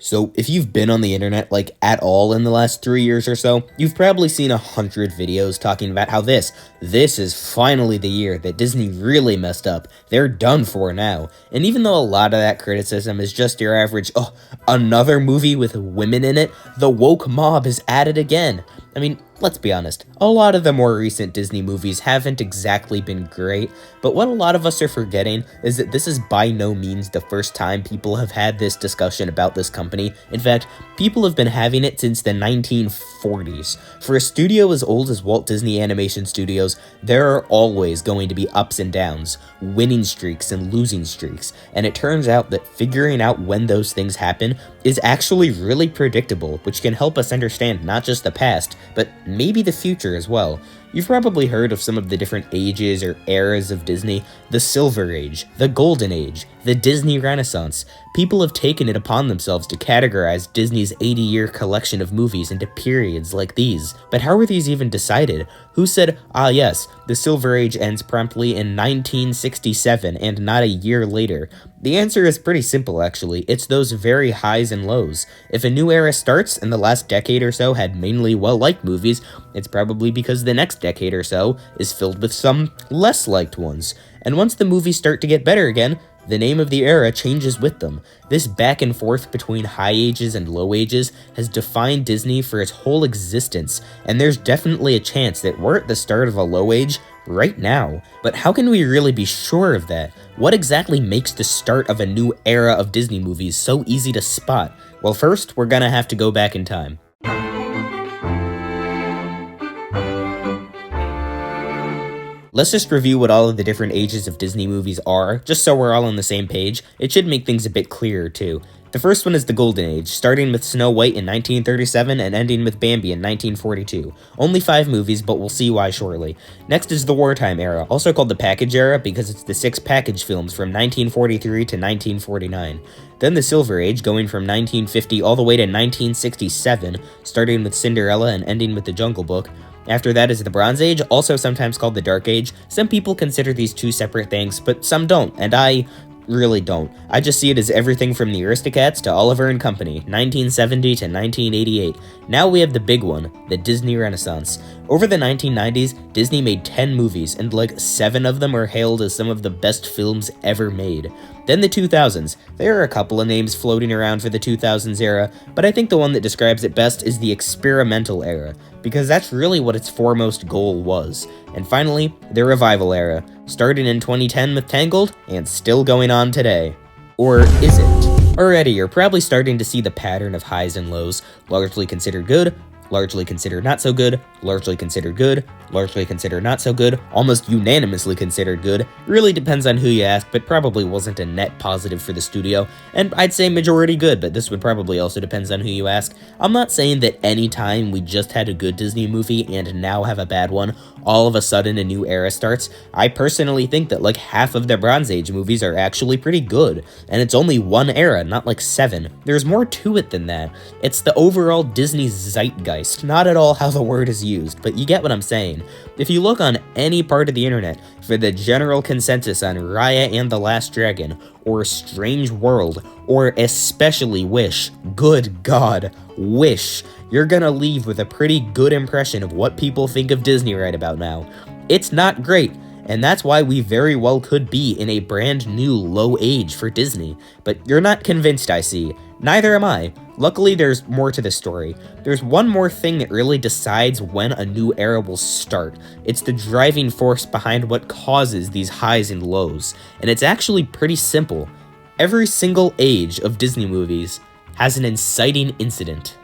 So, if you've been on the internet like at all in the last 3 years or so, you've probably seen 100 videos talking about how this is finally the year that Disney really messed up. They're done for now. And even though a lot of that criticism is just your average, oh, another movie with women in it, the woke mob is at it again. I mean, let's be honest, a lot of the more recent Disney movies haven't exactly been great, but what a lot of us are forgetting is that this is by no means the first time people have had this discussion about this company. In fact, people have been having it since the 1940s. For a studio as old as Walt Disney Animation Studios, there are always going to be ups and downs, winning streaks and losing streaks, and it turns out that figuring out when those things happen is actually really predictable, which can help us understand not just the past, but maybe the future as well. You've probably heard of some of the different ages or eras of Disney: the Silver Age, the Golden Age, the Disney Renaissance. People have taken it upon themselves to categorize Disney's 80-year collection of movies into periods like these. But how were these even decided? Who said, ah yes, the Silver Age ends promptly in 1967 and not a year later? The answer is pretty simple actually, it's those very highs and lows. If a new era starts and the last decade or so had mainly well-liked movies, it's probably because the next decade or so is filled with some less liked ones. And once the movies start to get better again, the name of the era changes with them. This back and forth between high ages and low ages has defined Disney for its whole existence, and there's definitely a chance that we're at the start of a low age right now. But how can we really be sure of that? What exactly makes the start of a new era of Disney movies so easy to spot? Well, first, we're gonna have to go back in time. Let's just review what all of the different ages of Disney movies are, just so we're all on the same page. It should make things a bit clearer too. The first one is the Golden Age, starting with Snow White in 1937 and ending with Bambi in 1942. Only 5 movies, but we'll see why shortly. Next is the Wartime Era, also called the Package Era because it's the 6 package films from 1943 to 1949. Then the Silver Age, going from 1950 all the way to 1967, starting with Cinderella and ending with The Jungle Book. After that is the Bronze Age, also sometimes called the Dark Age. Some people consider these two separate things, but some don't, and I really don't. I just see it as everything from the Aristocats to Oliver and Company, 1970 to 1988. Now we have the big one, the Disney Renaissance. Over the 1990s, Disney made 10 movies, and like 7 of them are hailed as some of the best films ever made. Then the 2000s. There are a couple of names floating around for the 2000s era, but I think the one that describes it best is the experimental era, because that's really what its foremost goal was. And finally, the revival era, starting in 2010 with Tangled, and still going on today. Or is it? Already, you're probably starting to see the pattern of highs and lows, largely considered good, largely considered not so good, largely considered good, largely considered not so good, almost unanimously considered good. Really depends on who you ask, but probably wasn't a net positive for the studio, and I'd say majority good, but this would probably also depends on who you ask. I'm not saying that any time we just had a good Disney movie and now have a bad one, all of a sudden a new era starts. I personally think that like half of the Bronze Age movies are actually pretty good, and it's only one era, not like 7. There's more to it than that. It's the overall Disney zeitgeist, not at all how the word is used, but you get what I'm saying. If you look on any part of the internet for the general consensus on Raya and the Last Dragon, or Strange World, or especially Wish, good God, Wish, you're gonna leave with a pretty good impression of what people think of Disney right about now. It's not great, and that's why we very well could be in a brand new low age for Disney. But you're not convinced, I see. Neither am I. Luckily, there's more to this story. There's one more thing that really decides when a new era will start. It's the driving force behind what causes these highs and lows. And it's actually pretty simple. Every single age of Disney movies has an inciting incident.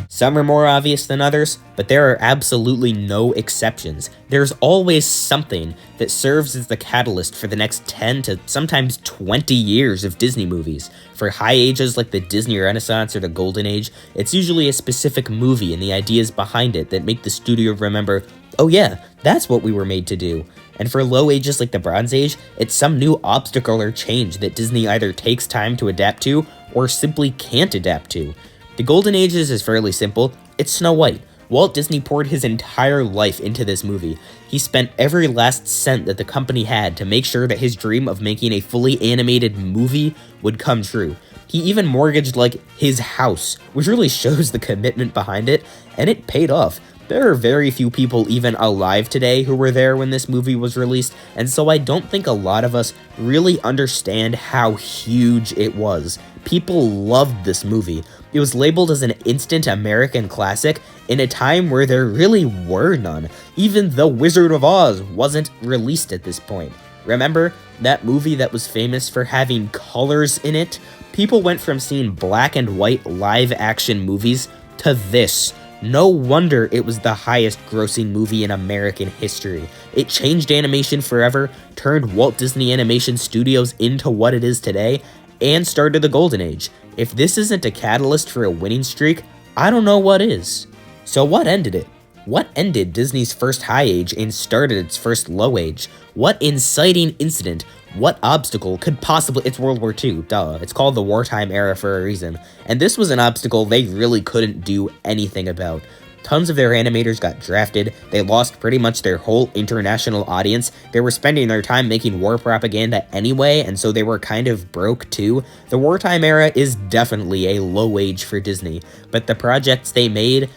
Some are more obvious than others, but there are absolutely no exceptions. There's always something that serves as the catalyst for the next 10 to sometimes 20 years of Disney movies. For high ages like the Disney Renaissance or the Golden Age, it's usually a specific movie and the ideas behind it that make the studio remember, oh yeah, that's what we were made to do. And for low ages like the Bronze Age, it's some new obstacle or change that Disney either takes time to adapt to or simply can't adapt to. The Golden Ages is fairly simple. It's Snow White. Walt Disney poured his entire life into this movie. He spent every last cent that the company had to make sure that his dream of making a fully animated movie would come true. He even mortgaged, his house, which really shows the commitment behind it, and it paid off. There are very few people even alive today who were there when this movie was released, and so I don't think a lot of us really understand how huge it was. People loved this movie. It was labeled as an instant American classic in a time where there really were none. Even The Wizard of Oz wasn't released at this point. Remember that movie that was famous for having colors in it? People went from seeing black and white live-action movies to this. No wonder it was the highest grossing movie in American history. It changed animation forever, turned Walt Disney Animation Studios into what it is today, and started the Golden Age. If this isn't a catalyst for a winning streak, I don't know what is. So what ended it? What ended Disney's first high age and started its first low age? What inciting incident, what obstacle could possibly— it's World War II, duh. It's called the wartime era for a reason. And this was an obstacle they really couldn't do anything about. Tons of their animators got drafted, they lost pretty much their whole international audience, they were spending their time making war propaganda anyway, and so they were kind of broke too. The wartime era is definitely a low age for Disney, but the projects they made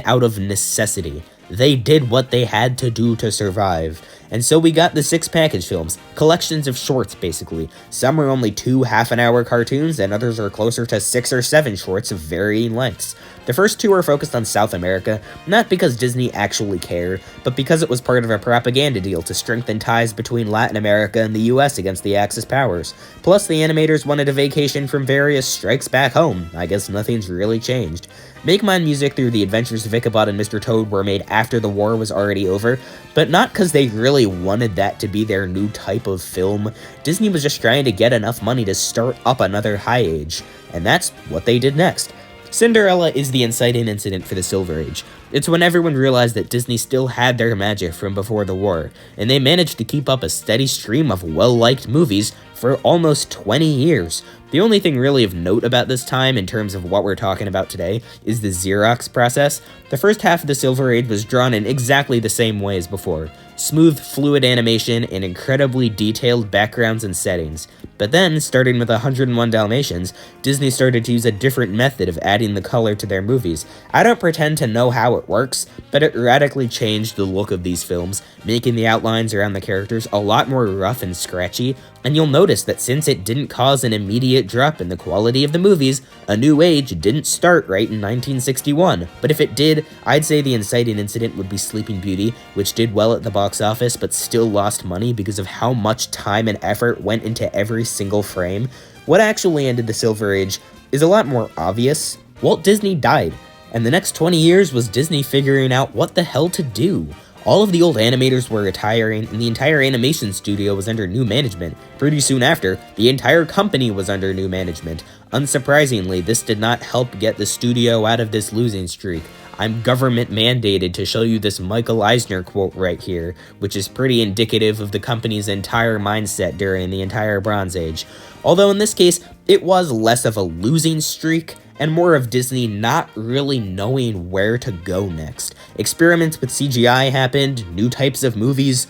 out of necessity. They did what they had to do to survive. And so we got the 6 package films, collections of shorts basically. Some are only 2 half-an-hour cartoons, and others are closer to 6 or 7 shorts of varying lengths. The first 2 are focused on South America, not because Disney actually cared, but because it was part of a propaganda deal to strengthen ties between Latin America and the US against the Axis powers. Plus, the animators wanted a vacation from various strikes back home. I guess nothing's really changed. Make Mine music through The Adventures of Ichabod and Mr. Toad were made after the war was already over, but not because they really wanted that to be their new type of film. Disney was just trying to get enough money to start up another high age, and that's what they did next. Cinderella is the inciting incident for the Silver Age. It's when everyone realized that Disney still had their magic from before the war, and they managed to keep up a steady stream of well-liked movies for almost 20 years. The only thing really of note about this time in terms of what we're talking about today is the Xerox process. The first half of the Silver Age was drawn in exactly the same way as before. Smooth, fluid animation and incredibly detailed backgrounds and settings. But then, starting with 101 Dalmatians, Disney started to use a different method of adding the color to their movies. I don't pretend to know how it works, but it radically changed the look of these films, making the outlines around the characters a lot more rough and scratchy, and you'll notice that since it didn't cause an immediate drop in the quality of the movies, A New Age didn't start right in 1961. But if it did, I'd say the inciting incident would be Sleeping Beauty, which did well at the box office but still lost money because of how much time and effort went into every single frame. What actually ended the Silver Age is a lot more obvious. Walt Disney died, and the next 20 years was Disney figuring out what the hell to do. All of the old animators were retiring, and the entire animation studio was under new management. Pretty soon after, the entire company was under new management. Unsurprisingly, this did not help get the studio out of this losing streak. I'm government mandated to show you this Michael Eisner quote right here, which is pretty indicative of the company's entire mindset during the entire Bronze Age. Although in this case, it was less of a losing streak, and more of Disney not really knowing where to go next. Experiments with CGI happened, new types of movies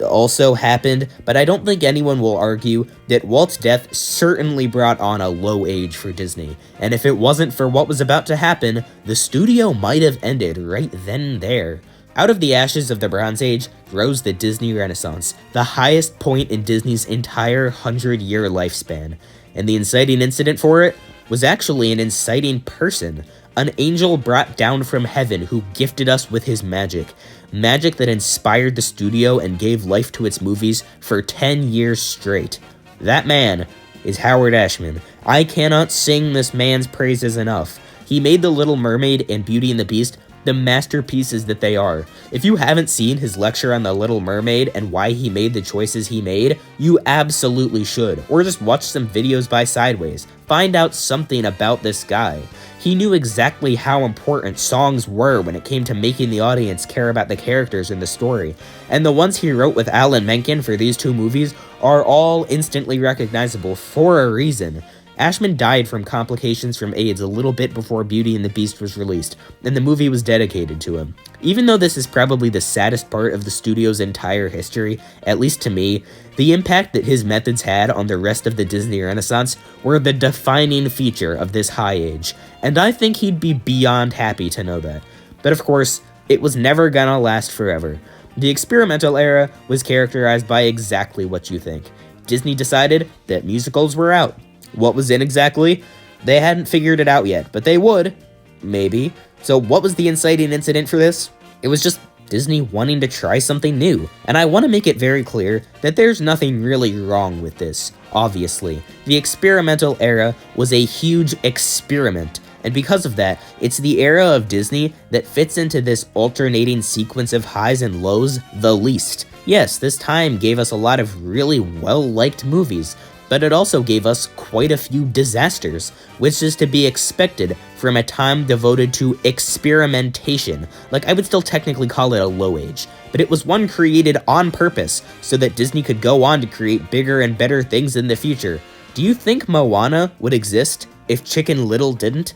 also happened, but I don't think anyone will argue that Walt's death certainly brought on a low age for Disney, and if it wasn't for what was about to happen, the studio might have ended right then and there. Out of the ashes of the Bronze Age rose the Disney Renaissance, the highest point in Disney's entire 100-year lifespan, and the inciting incident for it was actually an inciting person, an angel brought down from heaven who gifted us with his magic that inspired the studio and gave life to its movies for 10 years straight. That man is Howard Ashman. I cannot sing this man's praises enough. He made The Little Mermaid and Beauty and the Beast the masterpieces that they are. If you haven't seen his lecture on The Little Mermaid and why he made the choices he made, you absolutely should. Or just watch some videos by Sideways. Find out something about this guy. He knew exactly how important songs were when it came to making the audience care about the characters in the story. And the ones he wrote with Alan Menken for these 2 movies are all instantly recognizable for a reason. Ashman died from complications from AIDS a little bit before Beauty and the Beast was released, and the movie was dedicated to him. Even though this is probably the saddest part of the studio's entire history, at least to me, the impact that his methods had on the rest of the Disney Renaissance were the defining feature of this high age, and I think he'd be beyond happy to know that. But of course, it was never gonna last forever. The experimental era was characterized by exactly what you think. Disney decided that musicals were out. What was in exactly? They hadn't figured it out yet, but they would. Maybe. So what was the inciting incident for this? It was just Disney wanting to try something new. And I want to make it very clear that there's nothing really wrong with this, obviously. The experimental era was a huge experiment. And because of that, it's the era of Disney that fits into this alternating sequence of highs and lows the least. Yes, this time gave us a lot of really well-liked movies, but it also gave us quite a few disasters, which is to be expected from a time devoted to experimentation. Like, I would still technically call it a low age, but it was one created on purpose so that Disney could go on to create bigger and better things in the future. Do you think Moana would exist if Chicken Little didn't?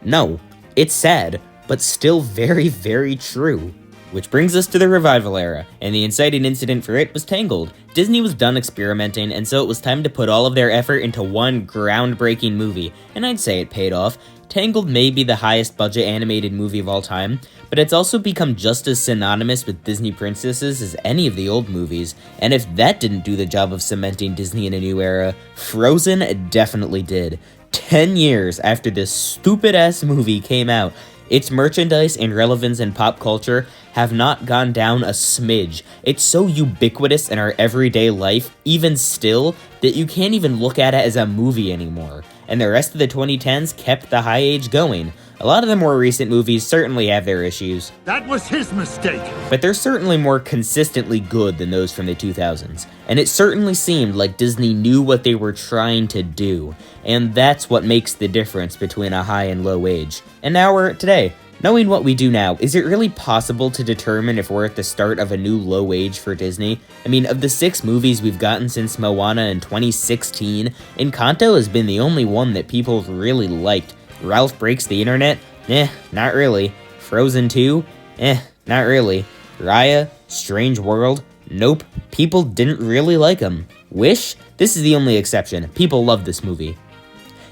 No. It's sad, but still very, very true. Which brings us to the revival era, and the inciting incident for it was Tangled. Disney was done experimenting, and so it was time to put all of their effort into one groundbreaking movie, and I'd say it paid off. Tangled may be the highest budget animated movie of all time, but it's also become just as synonymous with Disney princesses as any of the old movies, and if that didn't do the job of cementing Disney in a new era, Frozen definitely did. 10 years after this stupid-ass movie came out, its merchandise and relevance in pop culture have not gone down a smidge. It's so ubiquitous in our everyday life, even still, that you can't even look at it as a movie anymore. And the rest of the 2010s kept the high age going. A lot of the more recent movies certainly have their issues. That was his mistake. But they're certainly more consistently good than those from the 2000s. And it certainly seemed like Disney knew what they were trying to do. And that's what makes the difference between a high and low age. And now we're at today. Knowing what we do now, is it really possible to determine if we're at the start of a new low age for Disney? I mean, of the 6 movies we've gotten since Moana in 2016, Encanto has been the only one that people really liked. Ralph Breaks the Internet? Not really. Frozen 2? Not really. Raya? Strange World? Nope. People didn't really like them. Wish? This is the only exception. People love this movie.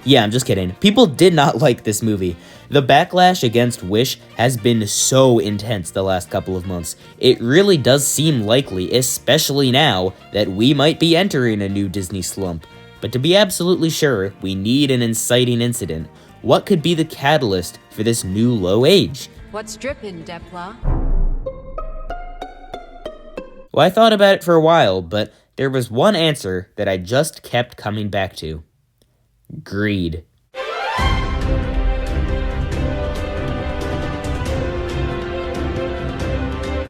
Yeah, I'm just kidding. People did not like this movie. The backlash against Wish has been so intense the last couple of months. It really does seem likely, especially now, that we might be entering a new Disney slump. But to be absolutely sure, we need an inciting incident. What could be the catalyst for this new low age? What's drippin', Depla? Well, I thought about it for a while, but there was one answer that I just kept coming back to. Greed.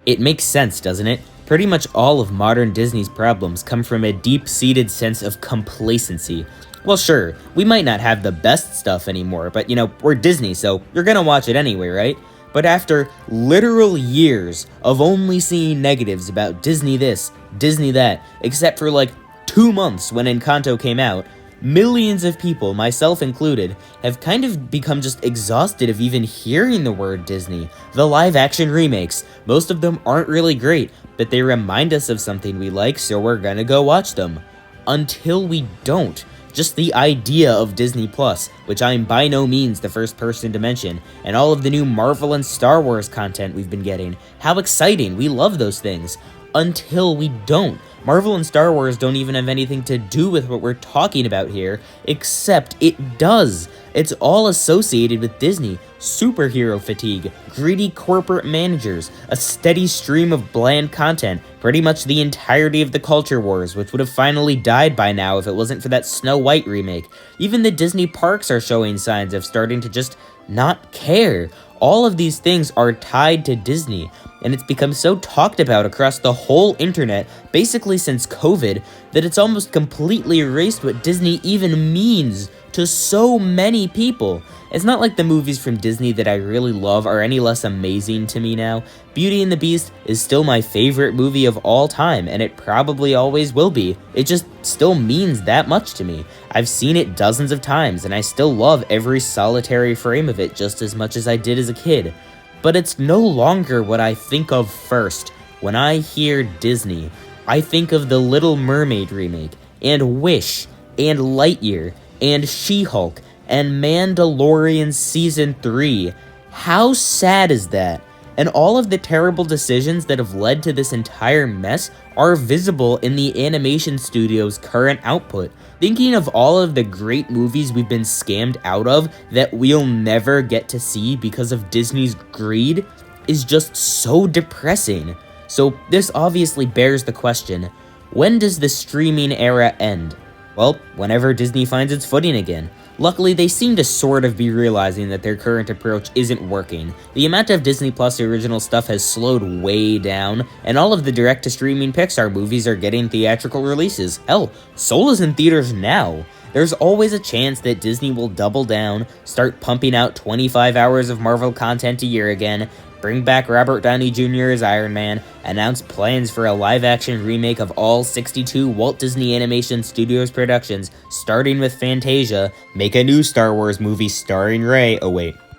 It makes sense, doesn't it? Pretty much all of modern Disney's problems come from a deep-seated sense of complacency. Well, sure, we might not have the best stuff anymore, but we're Disney, so you're gonna watch it anyway, right? But after literal years of only seeing negatives about Disney this, Disney that, except for like 2 months when Encanto came out, millions of people, myself included, have kind of become just exhausted of even hearing the word Disney. The live-action remakes, most of them aren't really great, but they remind us of something we like, so we're gonna go watch them. Until we don't. Just the idea of Disney Plus, which I'm by no means the first person to mention, and all of the new Marvel and Star Wars content we've been getting. How exciting, we love those things. Until we don't. Marvel and Star Wars don't even have anything to do with what we're talking about here, except it does. It's all associated with Disney. Superhero fatigue, greedy corporate managers, a steady stream of bland content, pretty much the entirety of the culture wars, which would have finally died by now if it wasn't for that Snow White remake. Even the Disney parks are showing signs of starting to just not care. All of these things are tied to Disney. and it's become so talked about across the whole internet, basically since COVID, that it's almost completely erased what Disney even means to so many people. It's not like the movies from Disney that I really love are any less amazing to me now. Beauty and the Beast is still my favorite movie of all time, and it probably always will be. It just still means that much to me. I've seen it dozens of times, and I still love every solitary frame of it just as much as I did as a kid. But it's no longer what I think of first. When I hear Disney, I think of the Little Mermaid remake, and Wish, and Lightyear, and She-Hulk, and Mandalorian Season 3. How sad is that? And all of the terrible decisions that have led to this entire mess are visible in the animation studio's current output. Thinking of all of the great movies we've been scammed out of that we'll never get to see because of Disney's greed is just so depressing. So this obviously bears the question, when does the streaming era end? Well, whenever Disney finds its footing again. Luckily, they seem to sort of be realizing that their current approach isn't working. The amount of Disney Plus original stuff has slowed way down, and all of the direct-to-streaming Pixar movies are getting theatrical releases. Hell, Soul is in theaters now. There's always a chance that Disney will double down, start pumping out 25 hours of Marvel content a year again, bring back Robert Downey Jr. as Iron Man, announce plans for a live-action remake of all 62 Walt Disney Animation Studios productions, starting with Fantasia, make a new Star Wars movie starring Rey,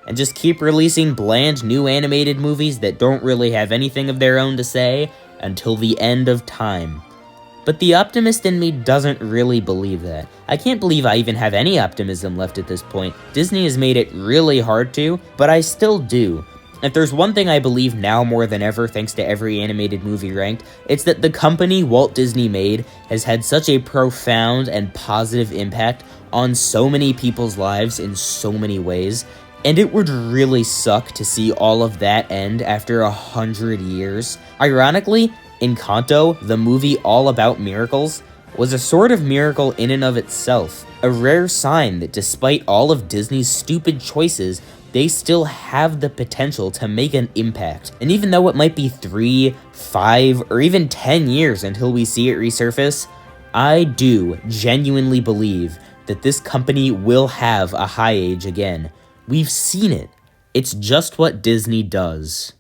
and just keep releasing bland new animated movies that don't really have anything of their own to say until the end of time. But the optimist in me doesn't really believe that. I can't believe I even have any optimism left at this point. Disney has made it really hard to, but I still do. If there's one thing I believe now more than ever thanks to every animated movie ranked, it's that the company Walt Disney made has had such a profound and positive impact on so many people's lives in so many ways, and it would really suck to see all of that end after 100 years. Ironically, Encanto, the movie all about miracles, was a sort of miracle in and of itself, a rare sign that despite all of Disney's stupid choices, they still have the potential to make an impact. And even though it might be 3, 5, or even 10 years until we see it resurface, I do genuinely believe that this company will have a high age again. We've seen it. It's just what Disney does.